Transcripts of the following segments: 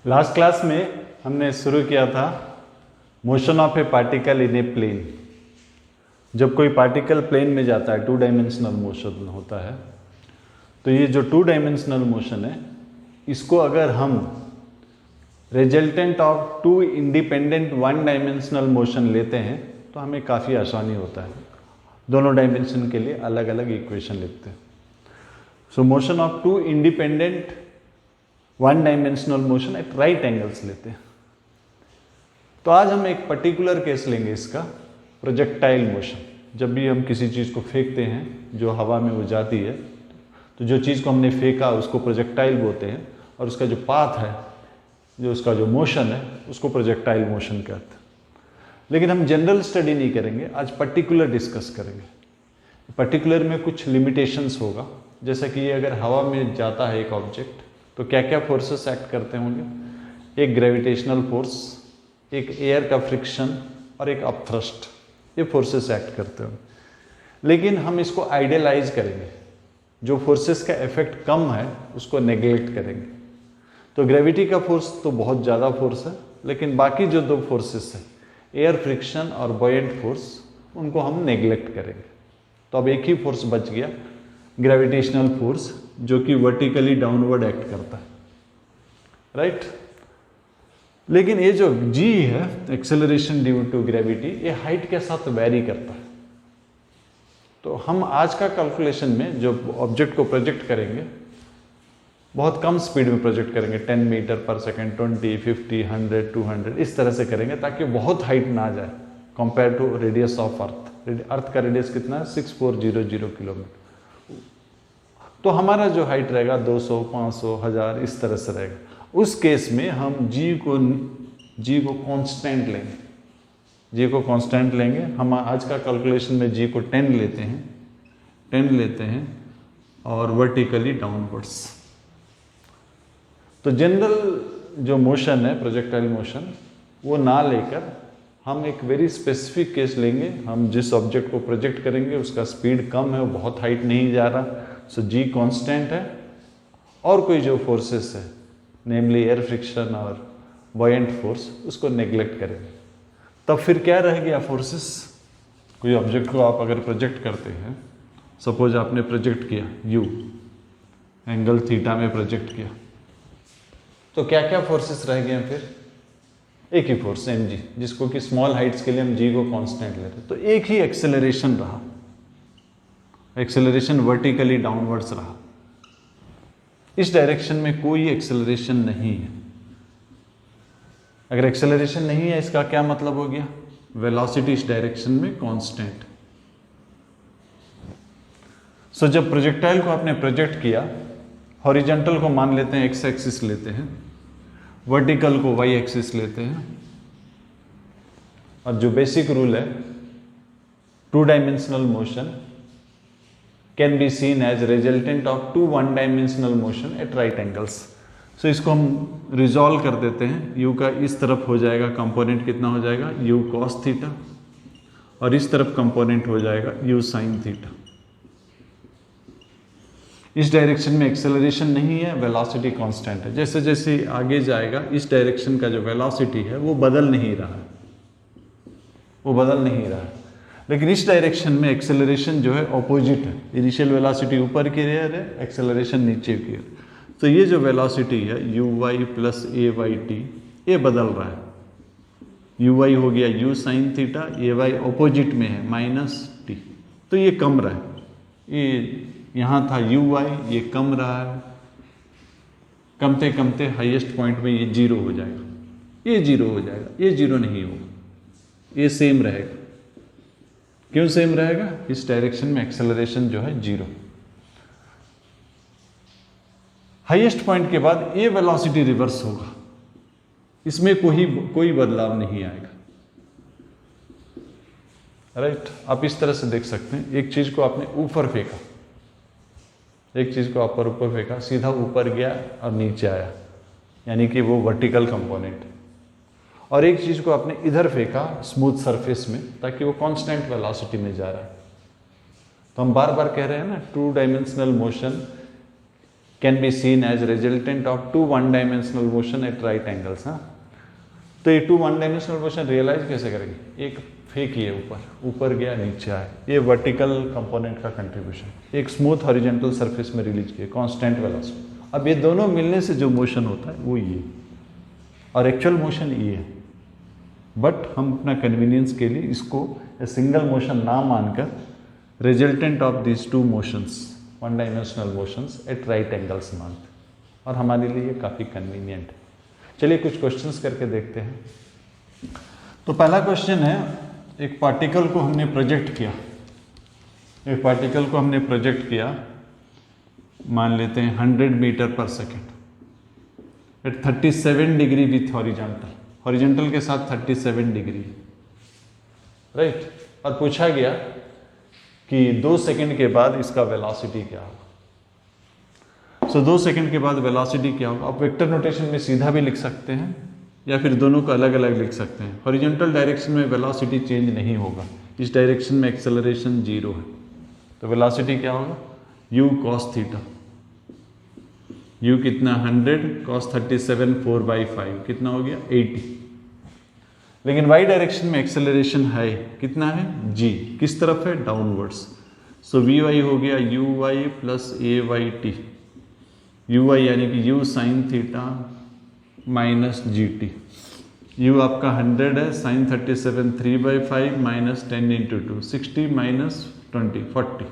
Last class में हमने शुरू किया था motion of a particle in a plane. जब कोई पार्टिकल प्लेन में जाता है, 2 डायमेंशनल मोशन होता है, तो ये जो 2 डायमेंशनल मोशन है, इसको अगर हम resultant of 2 independent 1 dimensional motion लेते हैं तो हमें काफ़ी आसानी होता है। दोनों डायमेंशन के लिए अलग अलग इक्वेशन लिखते हैं। So motion of 2 independent 1 dimensional motion at right angles लेते हैं। तो आज हम एक पर्टिकुलर केस लेंगे इसका, प्रोजेक्टाइल मोशन। जब भी हम किसी चीज़ को फेंकते हैं जो हवा में वो जाती है, तो जो चीज़ को हमने फेंका उसको प्रोजेक्टाइल बोलते हैं, और उसका जो पाथ है, जो उसका जो मोशन है, उसको प्रोजेक्टाइल मोशन कहते हैं। लेकिन हम जनरल स्टडी नहीं करेंगे, आज पर्टिकुलर डिस्कस करेंगे। पर्टिकुलर में कुछ लिमिटेशंस होगा, जैसा कि ये अगर हवा में जाता है एक ऑब्जेक्ट, तो क्या क्या फोर्सेस एक्ट करते होंगे। एक ग्रेविटेशनल फोर्स, एक एयर का फ्रिक्शन और एक अपथ्रस्ट, ये फोर्सेस एक्ट करते होंगे। लेकिन हम इसको आइडियलाइज करेंगे, जो फोर्सेस का इफेक्ट कम है उसको नेग्लेक्ट करेंगे। तो ग्रेविटी का फोर्स तो बहुत ज़्यादा फोर्स है, लेकिन बाकी जो 2 फोर्सेस है, एयर फ्रिक्शन और बॉयंट फोर्स, उनको हम नेग्लेक्ट करेंगे। तो अब एक ही फोर्स बच गया, ग्रेविटेशनल फोर्स, जो कि वर्टिकली डाउनवर्ड एक्ट करता है, राइट। लेकिन ये जो g है, एक्सेलरेशन ड्यू टू ग्रेविटी, ये हाइट के साथ वेरी करता है। तो हम आज का कैलकुलेशन में जो ऑब्जेक्ट को प्रोजेक्ट करेंगे, बहुत कम स्पीड में प्रोजेक्ट करेंगे, 10 मीटर पर सेकेंड, 20, 50, 100, 200, इस तरह से करेंगे ताकि बहुत हाइट ना जाए compare to radius of earth. Earth का रेडियस कितना है? 6400 किलोमीटर। तो हमारा जो हाइट रहेगा 200, 500, 1000, इस तरह से रहेगा। उस केस में हम g को कांस्टेंट लेंगे। g को कांस्टेंट लेंगे। हम आज का कैलकुलेशन में g को 10 लेते हैं और वर्टिकली डाउनवर्ड्स। तो जनरल जो मोशन है, प्रोजेक्टाइल मोशन, वो ना लेकर हम एक वेरी स्पेसिफिक केस लेंगे। हम जिस ऑब्जेक्ट को प्रोजेक्ट करेंगे उसका स्पीड कम है, वो बहुत हाइट नहीं जा रहा, सो जी कांस्टेंट है, और कोई जो फोर्सेस है, नेमली एयर फ्रिक्शन और बॉयंट फोर्स, उसको नेग्लेक्ट करेंगे। तब फिर क्या रह गया? फोर्सेस। कोई ऑब्जेक्ट को आप अगर प्रोजेक्ट करते हैं, सपोज आपने प्रोजेक्ट किया u, एंगल थीटा में प्रोजेक्ट किया, तो क्या क्या फोर्सेस रह गए हैं? फिर एक ही फोर्स mg, जिसको कि स्मॉल हाइट्स के लिए हम g को कांस्टेंट लेते हैं। तो एक ही एक्सेलरेशन रहा, एक्सेलरेशन वर्टिकली डाउनवर्ड्स रहा। इस डायरेक्शन में कोई एक्सेलरेशन नहीं है। अगर एक्सेलरेशन नहीं है, इसका क्या मतलब हो गया? वेलोसिटी इस डायरेक्शन में कांस्टेंट। सो जब प्रोजेक्टाइल को आपने प्रोजेक्ट किया, हॉरिजॉन्टल को मान लेते हैं x एक्सिस लेते हैं, वर्टिकल को y एक्सिस लेते हैं, और जो बेसिक रूल है, 2 dimensional motion can be seen as resultant of 2 1 dimensional motion at right angles. So इसको हम रिजॉल्व कर देते हैं। u का इस तरफ हो जाएगा कंपोनेंट, कितना हो जाएगा? u cos थीटा, और इस तरफ कंपोनेंट हो जाएगा u sin थीटा। इस डायरेक्शन में एक्सेलरेशन नहीं है, वेलोसिटी कांस्टेंट है। जैसे जैसे आगे जाएगा, इस डायरेक्शन का जो वेलोसिटी है वो बदल नहीं रहा है, लेकिन इस डायरेक्शन में एक्सेलरेशन जो है ऑपोजिट है। इनिशियल वेलोसिटी ऊपर की है, एक्सेलरेशन नीचे की है। तो ये जो वेलोसिटी है uy प्लस ay_t, ये बदल रहा है। uy हो गया u sin theta, ay opposite में है -t, तो ये कम रहा है। ये यहाँ था uy, ये कम रहा है, कमते कमते हाईएस्ट पॉइंट में ये 0 हो जाएगा, ये 0 हो जाएगा, ये 0 नहीं होगा, ये सेम रहेगा। क्यों सेम रहेगा? इस डायरेक्शन में एक्सेलरेशन जो है 0। हाईएस्ट पॉइंट के बाद ये वेलोसिटी रिवर्स होगा, इसमें कोई बदलाव नहीं आएगा, राइट। आप इस तरह से देख सकते हैं, एक चीज को आपने ऊपर फेंका, ऊपर फेंका, सीधा ऊपर गया और नीचे आया, यानी कि वो वर्टिकल कंपोनेंट। और एक चीज को आपने इधर फेंका स्मूथ सरफेस में, ताकि वो कांस्टेंट वेलोसिटी में जा रहा है। तो हम बार बार कह रहे हैं ना, 2 dimensional motion can be seen as resultant of two one dimensional motion at right angles. हाँ, तो ये two one dimensional motion realise कैसे करेंगे? एक फेंकिए ऊपर गया नीचे आए, ये वर्टिकल कंपोनेंट का कंट्रीब्यूशन। एक स्मूथ हॉरिजॉन्टल सरफेस में रिलीज किए कांस्टेंट वेलोसिटी। अब ये दोनों मिलने से जो मोशन होता है वो ये, और एक्चुअल मोशन ये है, बट हम अपना कन्वीनियंस के लिए इसको सिंगल मोशन ना मानकर resultant of this two motions, one dimensional motions at right angles मानते, और हमारे लिए ये काफ़ी कन्वीनियंट है। चलिए कुछ क्वेश्चंस करके देखते हैं। तो पहला क्वेश्चन है, एक पार्टिकल को हमने प्रोजेक्ट किया, मान लेते हैं 100 मीटर पर second at 37 degree with horizontal के साथ 37 डिग्री, राइट। और पूछा गया कि 2 सेकंड के बाद इसका वेलोसिटी क्या होगा। सो 2 सेकंड के बाद वेलोसिटी क्या होगा? आप वेक्टर नोटेशन में सीधा भी लिख सकते हैं या फिर दोनों को अलग अलग लिख सकते हैं। हॉरिजॉन्टल डायरेक्शन में वेलोसिटी चेंज नहीं होगा, इस डायरेक्शन में एक्सेलरेशन 0 है, तो वेलोसिटी क्या होगा? u cos theta. u कितना 100 cos 37 4/5 कितना हो गया 80। लेकिन y डायरेक्शन में एक्सेलरेशन है, कितना है g, किस तरफ है? डाउनवर्ड्स। सो vy हो गया uy प्लस ayt, uy यानी कि u sin theta minus gt। u आपका 100 है, sin 37 3/5 minus 10 into 2 60 minus 20 40।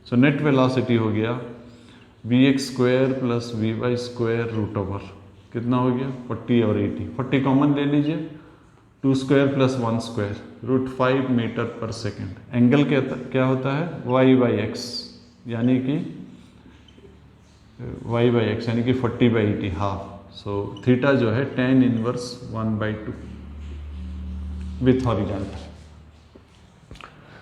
So net velocity हो गया vx square plus vy square root over, कितना हो गया 40 और 80। 40 कॉमन ले लीजिए, 2 square plus 1 square root 5 metre पर सेकेंड। एंगल क्या होता है? y/x यानी कि 40/80 हाफ। सो थीटा जो है tan इनवर्स 1/2 विथ हॉरिजॉन्टल।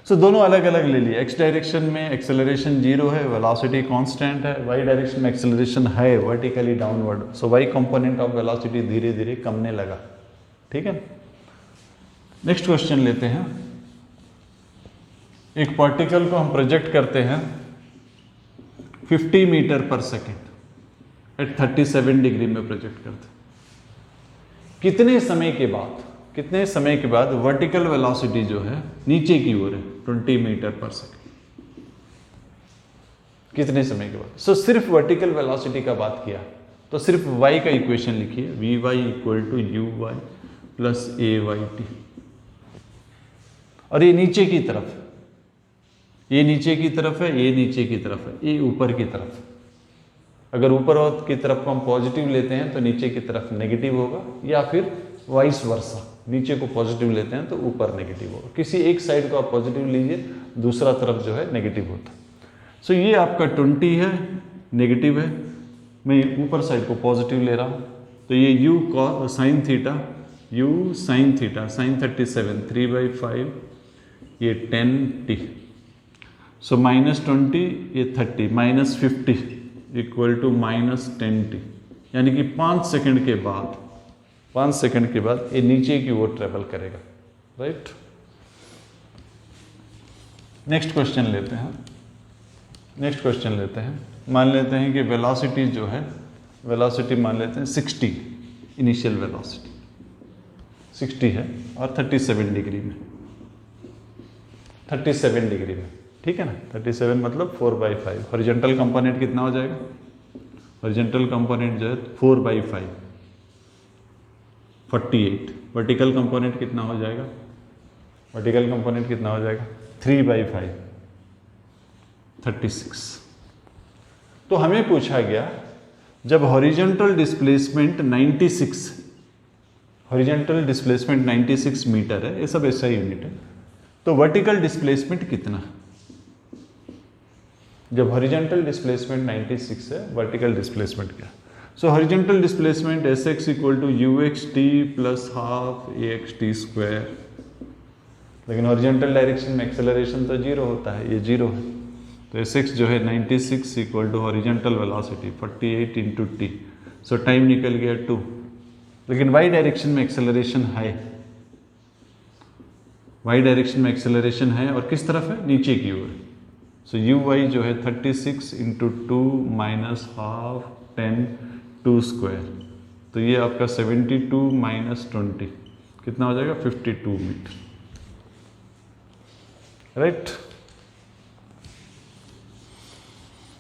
सो दोनों अलग अलग ले लिए। x डायरेक्शन में एक्सेलरेशन 0 है, वेलोसिटी कांस्टेंट है। y डायरेक्शन में एक्सेलरेशन है vertically downward, so y component of velocity धीरे धीरे कमने लगा, ठीक है। नेक्स्ट क्वेश्चन लेते हैं। एक पार्टिकल को हम प्रोजेक्ट करते हैं 50 मीटर पर सेकेंड एट 37 डिग्री में प्रोजेक्ट करते हैं। कितने समय के बाद वर्टिकल वेलोसिटी जो है नीचे की ओर है 20 मीटर पर सेकेंड, कितने समय के बाद? सो सिर्फ वर्टिकल वेलोसिटी का बात किया तो सिर्फ y का इक्वेशन लिखिए, vy equal to uy plus ayt। और ये नीचे की तरफ है, ये नीचे की तरफ है, ये नीचे की तरफ है, ये ऊपर की तरफ। अगर ऊपर की तरफ को हम पॉजिटिव लेते हैं तो नीचे की तरफ नेगेटिव होगा, या फिर वाइस वर्सा, नीचे को पॉजिटिव लेते हैं तो ऊपर नेगेटिव होगा। किसी एक साइड को आप पॉजिटिव लीजिए, दूसरा तरफ जो है नेगेटिव होता है। सो ये आपका 20 है, नेगेटिव है, मैं ऊपर साइड को पॉजिटिव ले रहा हूँ, तो ये u साइन थीटा साइन 37 3/5 ये 10t। सो -20 ये 30 -50 इक्वल टू -10t, यानी कि 5 सेकंड के बाद ये नीचे की ओर ट्रेवल करेगा, राइट। नेक्स्ट क्वेश्चन लेते हैं। मान लेते हैं कि वेलोसिटी जो है, वेलोसिटी मान लेते हैं 60, इनिशियल वेलोसिटी 60 है और 37 डिग्री में, ठीक है ना। 37 मतलब 4/5। हॉरिजॉन्टल कंपोनेंट कितना हो जाएगा? हॉरिजॉन्टल कंपोनेंट जो है 4/5 48। वर्टिकल कंपोनेंट कितना हो जाएगा? 3/5 36। तो हमें पूछा गया जब हॉरिजॉन्टल डिस्प्लेसमेंट 96 मीटर है, ये सब ऐसा यूनिट है, तो वर्टिकल डिस्प्लेसमेंट कितना है? जब हॉरिजॉन्टल डिस्प्लेसमेंट 96 है, वर्टिकल डिस्प्लेसमेंट क्या? So horizontal displacement Sx equal to uxt plus half axt square. लेकिन हॉरिजॉन्टल डायरेक्शन में एक्सेलरेशन तो 0 होता है, ये 0 है, तो Sx जो है 96 equal to horizontal velocity 48 into t। So time निकल गया 2। लेकिन y डायरेक्शन में एक्सेलरेशन है, और किस तरफ है? नीचे की ओर। सो यू वाई जो है 36 इंटू 2 माइनस हाफ 10 2 स्क्वायर, तो ये आपका 72 माइनस 20 कितना हो जाएगा 52 मीटर, राइट।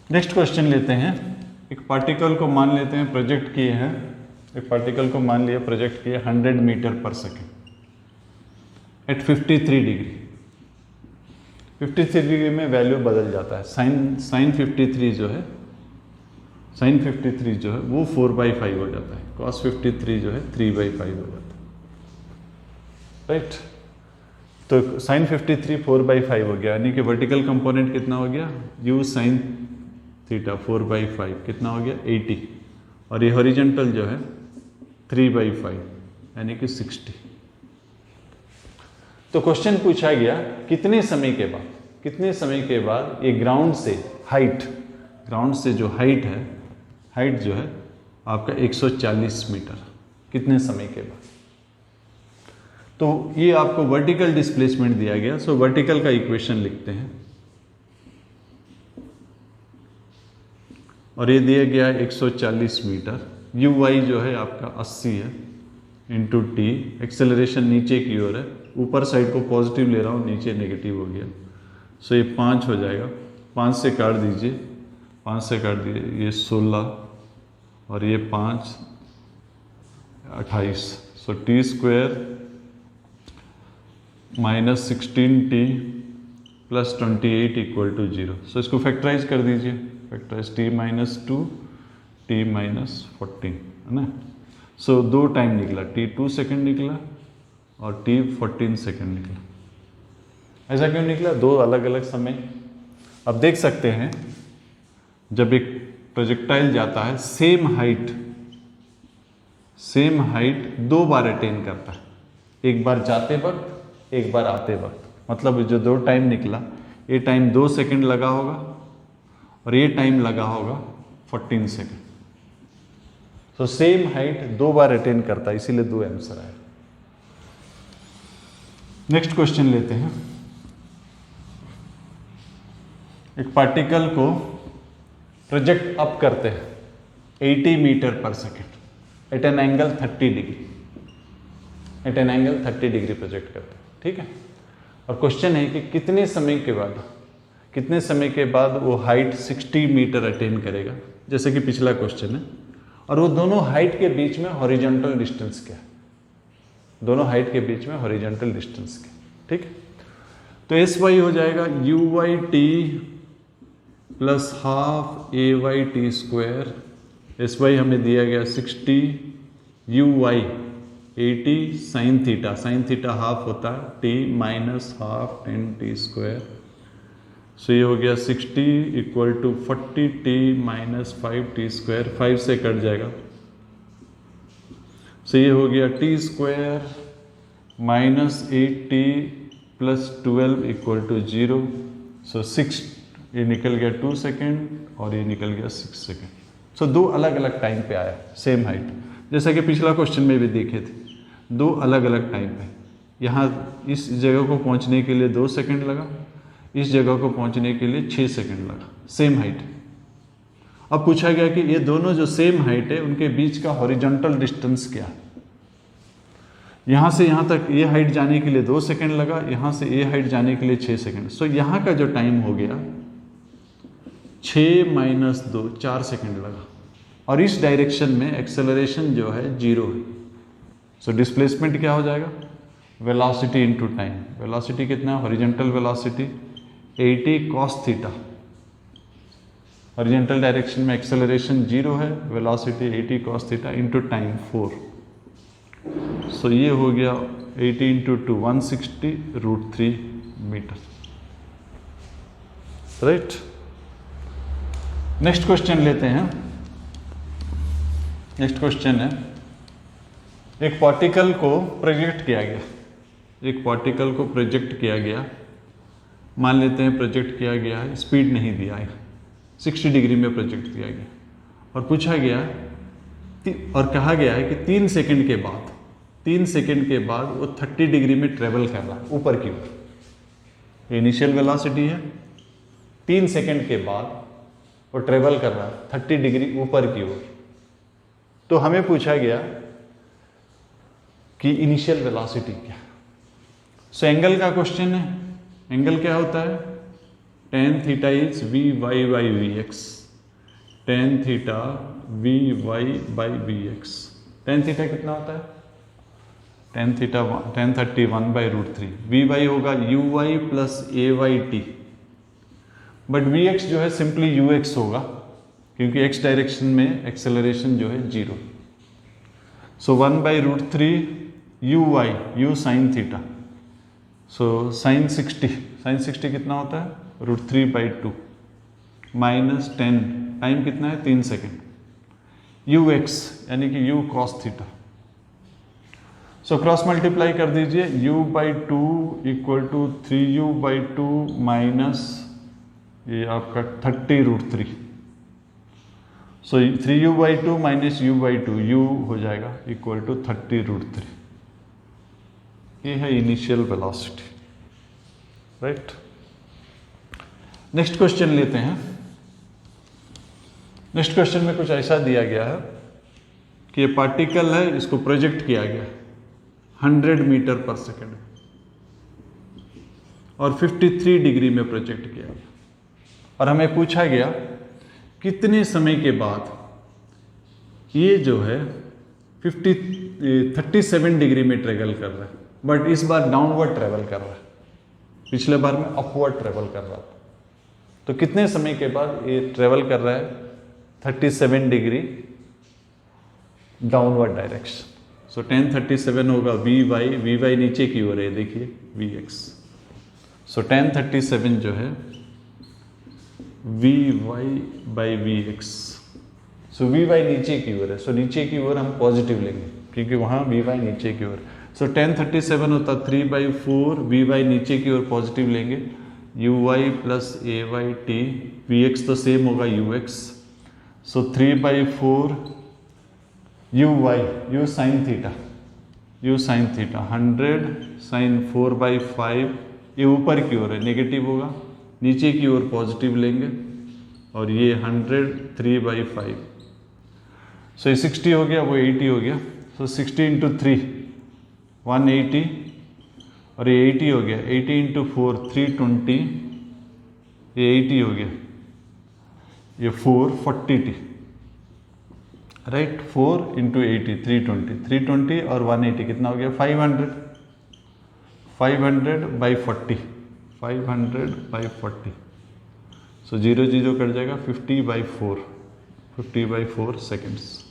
नेक्स्ट क्वेश्चन लेते हैं। एक पार्टिकल को मान लेते हैं प्रोजेक्ट किए हैं, एक पार्टिकल को मान लिया प्रोजेक्ट किए 100 मीटर पर सेकेंड एट 53 डिग्री। 53 डिग्री में वैल्यू बदल जाता है, साइन 53 जो है वो 4/5 हो जाता है, cos 53 जो है 3/5 हो जाता है, राइट। तो साइन 53 4/5 हो गया, यानी कि वर्टिकल कंपोनेंट कितना हो गया u साइन थीटा 4/5 कितना हो गया 80, और ये हॉरिजेंटल जो है 3/5 यानी कि 60। तो क्वेश्चन पूछा गया कितने समय के बाद ये ग्राउंड से जो हाइट है, हाइट जो है आपका 140 मीटर, कितने समय के बाद। तो ये आपको वर्टिकल डिस्प्लेसमेंट दिया गया। सो वर्टिकल का इक्वेशन लिखते हैं, और ये दिया गया 140 मीटर, यू वाई जो है आपका 80 है इंटू टी, एक्सेलरेशन नीचे की ओर है, ऊपर साइड को पॉजिटिव ले रहा हूँ, नीचे नेगेटिव हो गया। सो ये 5 हो जाएगा, 5 से काट दीजिए, ये 16 और ये 5 28। So T square minus 16t plus 28 equal to 0। So इसको फैक्टराइज कर दीजिए, factorise t minus 2 t minus 14 है ना। सो 2 टाइम निकला, t 2 सेकेंड निकला और t 14 सेकेंड निकला। ऐसा क्यों निकला, 2 अलग अलग समय। अब देख सकते हैं जब एक प्रोजेक्टाइल जाता है सेम हाइट 2 बार अटेन करता है, एक बार जाते वक्त एक बार आते वक्त, मतलब जो 2 टाइम निकला, ये टाइम 2 सेकेंड लगा होगा और ये टाइम लगा होगा 14 सेकेंड। तो सेम हाइट 2 बार अटेन करता है, इसीलिए 2 आंसर आया। नेक्स्ट क्वेश्चन लेते हैं। एक पार्टिकल को प्रोजेक्ट अप करते हैं 80 मीटर पर second at an angle 30 degree, project करते हैं, ठीक है। और क्वेश्चन है कि कितने समय के बाद वो हाइट 60 मीटर अटेन करेगा, जैसे कि पिछला क्वेश्चन है, और वो दोनों हाइट के बीच में हॉरिजॉन्टल डिस्टेंस क्या है, ठीक है। तो एस वाई हो जाएगा U Y T plus half A Y T square. S Y हमें दिया गया 60, U Y 80 sine theta half होता है T minus half 10 T square. So ये हो गया 60 equal to 40 T minus 5 T square, 5 से कट जाएगा। सो ये हो गया T square minus 8t plus 12 equal to 0। So 6, ये निकल गया 2 सेकेंड और ये निकल गया 6 सेकेंड। सो 2 अलग अलग टाइम पे आया सेम हाइट, जैसा कि पिछला क्वेश्चन में भी देखे थे, 2 अलग अलग टाइम पे। यहाँ इस जगह को पहुँचने के लिए 2 सेकेंड लगा, इस जगह को पहुँचने के लिए 6 सेकेंड लगा, सेम हाइट। अब पूछा गया कि ये दोनों जो सेम हाइट है उनके बीच का हॉरिजॉन्टल डिस्टेंस क्या है। यहाँ से यहाँ तक ये हाइट जाने के लिए 2 सेकेंड लगा, यहाँ से ये हाइट जाने के लिए 6 सेकेंड। सो यहाँ का जो टाइम हो गया 6 माइनस 2, 4 सेकेंड लगा। और इस डायरेक्शन में एक्सेलरेशन जो है 0 है। सो डिस्प्लेसमेंट क्या हो जाएगा, वेलोसिटी इनटू टाइम। वेलोसिटी कितना है, horizontal velocity 80 cos theta, horizontal direction में एक्सेलरेशन 0 है, velocity 80 cos theta into time 4। So ये हो गया 80 into 2 160 √3 metre, right. Next question लेते हैं। नेक्स्ट क्वेश्चन है, एक पार्टिकल को प्रोजेक्ट किया गया, मान लेते हैं प्रोजेक्ट किया गया है, स्पीड नहीं दिया है, 60 डिग्री में प्रोजेक्ट किया गया, और पूछा गया और कहा गया है कि 3 सेकंड के बाद वो 30 डिग्री में ट्रेवल कर रहा है ऊपर की ओर। इनिशियल वेलोसिटी है 3 सेकंड के बाद वो ट्रेवल कर रहा है 30 डिग्री ऊपर की ओर। तो हमें पूछा गया कि इनिशियल वेलोसिटी क्या। सो एंगल का क्वेश्चन है। एंगल क्या होता है? tan theta is V Y by we X. tan theta V Y by we X. tan theta कितना होता है? tan theta tan 31 by √3। V Y होगा U Y plus A Y T, but V X जो है simply you x होगा, क्योंकि x direction में acceleration जो है 0। So 1 by √3 u y, u sine theta. So sine 60 कितना होता है? √3 बाई 2 माइनस 10, टाइम कितना है? 3 सेकेंड। यू एक्स यानी कि u cos theta. So cross multiply कर दीजिए, u by 2 equal to 3u by 2 minus ये आपका 30 √3। So 3u by 2 minus u by 2, u हो जाएगा इक्वल टू 30 √3। ये है initial velocity, right. Next question लेते हैं। नेक्स्ट क्वेश्चन में कुछ ऐसा दिया गया है कि ये पार्टिकल है, इसको प्रोजेक्ट किया गया 100 मीटर पर सेकेंड और 53 डिग्री में प्रोजेक्ट किया गया, और हमें पूछा गया कितने समय के बाद ये जो है 37 डिग्री में ट्रेवल कर रहा है, बट इस बार डाउनवर्ड ट्रेवल कर रहा है। पिछले बार में अपवर्ड ट्रेवल कर रहा था। तो कितने समय के बाद ये ट्रेवल कर रहा है 37 डिग्री डाउनवर्ड डायरेक्शन। सो tan 37 होगा वी वाई नीचे की ओर है, देखिए वी एक्स। सो tan 37 जो है v Y by we x. So v y नीचे की ओर है, सो नीचे की ओर हम पॉजिटिव लेंगे क्योंकि वहाँ वी वाई नीचे की ओर। सो tan 37 होता 3/4, वी वाई नीचे की ओर पॉजिटिव लेंगे, यू वाई प्लस ए वाई टी, वी एक्स तो सेम होगा u x. So 3/4 u y, u sine theta, 100 sine 4/5, ये ऊपर की ओर है नेगेटिव होगा, नीचे की ओर पॉजिटिव लेंगे, और ये 100 3/5। सो ये 60 हो गया, वो 80 हो गया। सो 60 इंटू 3 180, और ये 80 हो गया, 80 इंटू 4 320, ये 80 हो गया, ये 440t, राइट। 4 इंटू 80 320 और 180 कितना हो गया? 500/40, 500/40। सो 0 0 कट जाएगा, 50/4 सेकेंड्स,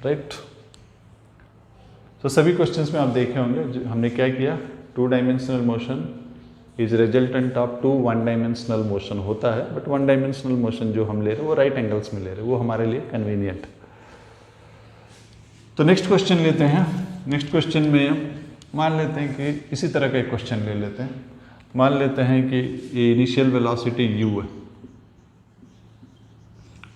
राइट। तो सभी क्वेश्चंस में आप देखे होंगे हमने क्या किया, 2 dimensional motion is resultant of 2 1 dimensional motion होता है, बट 1 डायमेंशनल मोशन जो हम ले रहे हैं वो राइट एंगल्स में ले रहे हैं, वो हमारे लिए कन्वीनियंट है। तो नेक्स्ट क्वेश्चन लेते हैं। नेक्स्ट क्वेश्चन में मान लेते हैं कि इसी तरह का एक क्वेश्चन ले लेते हैं। मान लेते हैं कि ये इनिशियल वेलोसिटी u है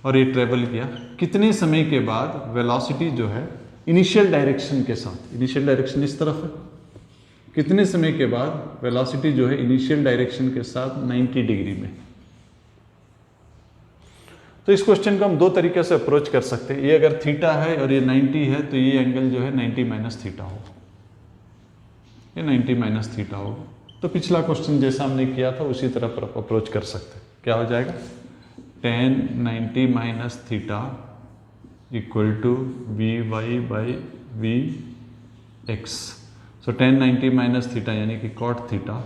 और ये ट्रेवल किया, कितने समय के बाद वेलोसिटी जो है इनिशियल डायरेक्शन के साथ, इनिशियल डायरेक्शन इस तरफ है, कितने समय के बाद वेलोसिटी जो है इनिशियल डायरेक्शन के साथ 90 डिग्री में। तो इस क्वेश्चन को हम 2 तरीके से अप्रोच कर सकते हैं। ये अगर थीटा है और ये 90 है तो ये एंगल जो है 90 माइनस थीटा होगा, ये 90 माइनस थीटा होगा। तो पिछला क्वेश्चन जैसा हमने किया था उसी तरह अप्रोच कर सकते हैं। क्या हो जाएगा? tan 90 minus theta equal to v Y by we x. So tan 90 minus theta यानी कि cot theta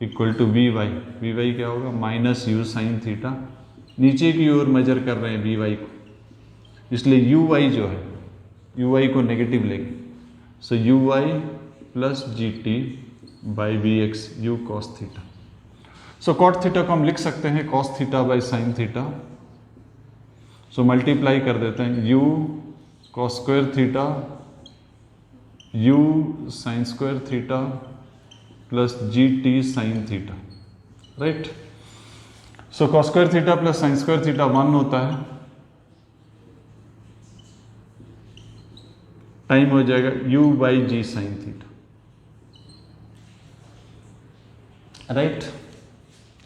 equal to v y क्या होगा? Minus u sine theta. नीचे की ओर मेजर कर रहे हैं वी वाई को, इसलिए यू वाई जो है यू वाई को नेगेटिव लेंगे। So u Y plus g t by we x, u cos theta. So cot theta को हम लिख सकते हैं cos theta by sine theta. So multiply कर देते हैं, u cos square theta, u sine square theta plus g t sine theta, right. So cos square theta plus sine square theta 1 होता है, टाइम हो जाएगा u by g sine theta. Right,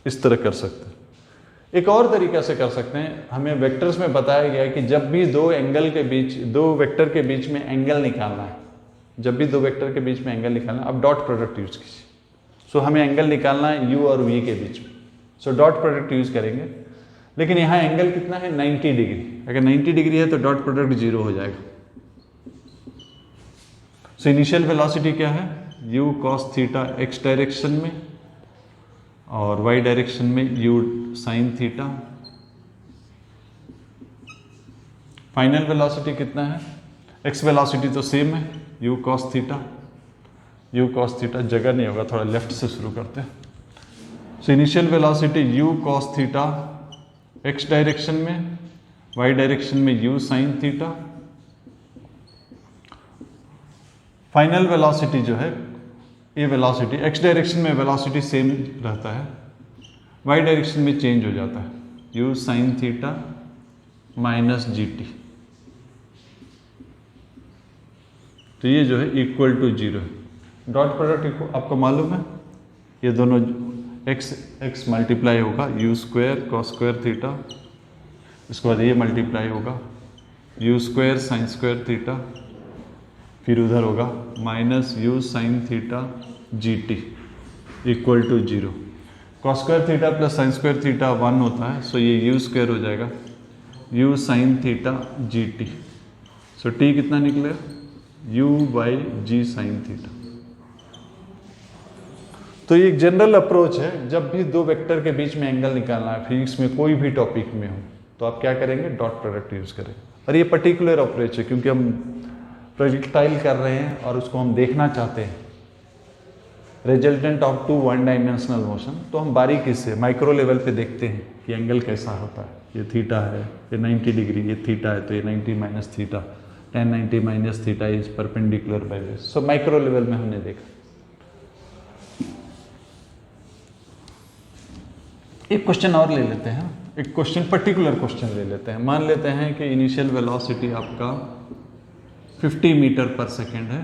इस तरह कर सकते हैं। एक और तरीका से कर सकते हैं, हमें वेक्टर्स में बताया गया है कि जब भी दो वेक्टर के बीच में एंगल निकालना है, जब भी दो वेक्टर के बीच में एंगल निकालना है, अब डॉट प्रोडक्ट यूज कीजिए। सो हमें एंगल निकालना है u और v के बीच में, सो डॉट प्रोडक्ट यूज करेंगे। लेकिन यहाँ एंगल कितना है, 90 डिग्री। अगर 90 डिग्री है तो डॉट प्रोडक्ट 0 हो जाएगा। सो इनिशियल वेलोसिटी क्या है, u cos theta x direction में और y डायरेक्शन में u sin theta. Final velocity कितना है, x वेलोसिटी तो सेम है, u cos theta. u cos theta जगह नहीं होगा, थोड़ा लेफ्ट से शुरू करते हैं। So initial velocity u cos theta x direction में, y डायरेक्शन में u sin theta. Final velocity जो है, ये वेलोसिटी x डायरेक्शन में वेलोसिटी सेम रहता है, y डायरेक्शन में चेंज हो जाता है, u sin theta minus gt। तो ये जो है इक्वल टू 0 है। डॉट प्रोडक्ट आपको मालूम है, ये दोनों x मल्टीप्लाई होगा u square cos square theta, इसके बाद ये मल्टीप्लाई होगा u square sin square theta, फिर उधर होगा minus u sin theta gt equal to 0। cos square theta plus sin square theta 1 होता है, सो ये u स्क्वायर हो जाएगा u sin थीटा gt। सो t कितना निकलेगा, u by g sin theta. तो ये एक जनरल अप्रोच है, जब भी दो वेक्टर के बीच में एंगल निकालना है, फिजिक्स में कोई भी टॉपिक में हो, तो आप क्या करेंगे, डॉट प्रोडक्ट यूज करेंगे। और ये पर्टिकुलर अप्रोच है क्योंकि हम प्रोजेक्टाइल कर रहे हैं और उसको हम देखना चाहते हैं, resultant of two one dimensional motion. तो हम बारीकी से माइक्रो लेवल पे देखते हैं कि एंगल कैसा होता है। ये थीटा है, ये 90 डिग्री, ये थीटा है तो ये 90 minus theta, tan 90 minus theta is perpendicular by this. So micro level में हमने देखा। एक क्वेश्चन और ले लेते हैं, एक क्वेश्चन पर्टिकुलर क्वेश्चन ले लेते हैं। मान लेते हैं कि इनिशियल वेलोसिटी आपका 50 मीटर पर सेकेंड है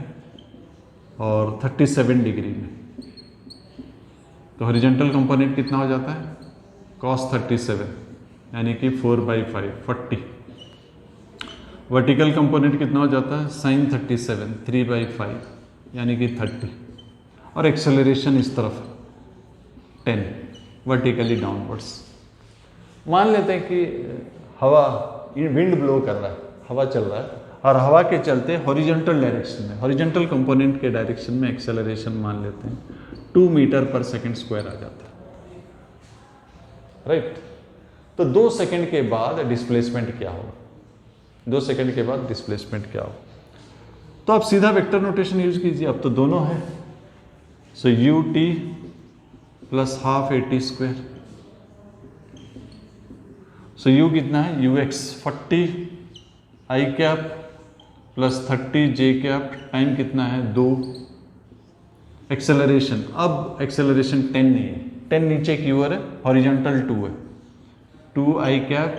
और 37 डिग्री में, तो हॉरिजॉन्टल कंपोनेंट कितना हो जाता है, cos 37 यानी कि 4/5 40। वर्टिकल कंपोनेंट कितना हो जाता है, sin 37 3/5 यानी कि 30। और एक्सेलरेशन इस तरफ 10 वर्टिकली डाउनवर्ड्स। मान लेते हैं कि हवा, विंड ब्लो कर रहा है, हवा चल रहा है और हवा के चलते हॉरिजॉन्टल डायरेक्शन में, हॉरिजॉन्टल कंपोनेंट के डायरेक्शन में एक्सेलरेशन मान लेते हैं 2 मीटर पर सेकेंड स्क्वायर आ जाता है, राइट। तो 2 सेकेंड के बाद डिस्प्लेसमेंट क्या होगा, 2 सेकेंड के बाद डिस्प्लेसमेंट क्या होगा। तो आप सीधा वेक्टर नोटेशन यूज कीजिए, अब तो दोनों है। So U T plus half A T square. So you कितना है, you x 40 I cap plus 30 J cap, time कितना है 2। एक्सेलरेशन, अब एक्सेलरेशन 10 नहीं है, 10 नीचे की ओर है, हॉरिजॉन्टल 2 है, 2 आई कैप,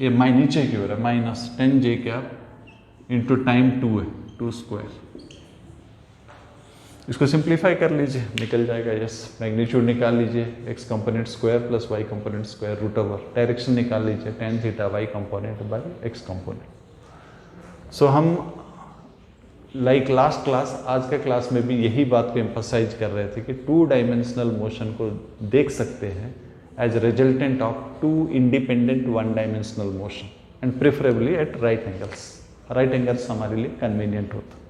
ये नीचे की ओर है माइनस 10 जे कैप इंटू टाइम 2 है, 2 स्क्वायर। इसको सिंप्लीफाई कर लीजिए, निकल जाएगा यस। मैग्नीट्यूड निकाल लीजिए, X component square plus Y component square root over, direction निकाल लीजिए tan theta Y component by X component. So हम लाइक लास्ट क्लास, आज के क्लास में भी यही बात को एम्फसाइज कर रहे थे कि 2 डायमेंशनल मोशन को देख सकते हैं as resultant of 2 independent 1 dimensional motion and preferably at right angles. Right angles हमारे लिए कन्वीनियंट होता है।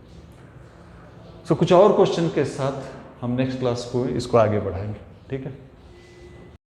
सो कुछ और क्वेश्चन के साथ हम नेक्स्ट क्लास को इसको आगे बढ़ाएंगे, ठीक है।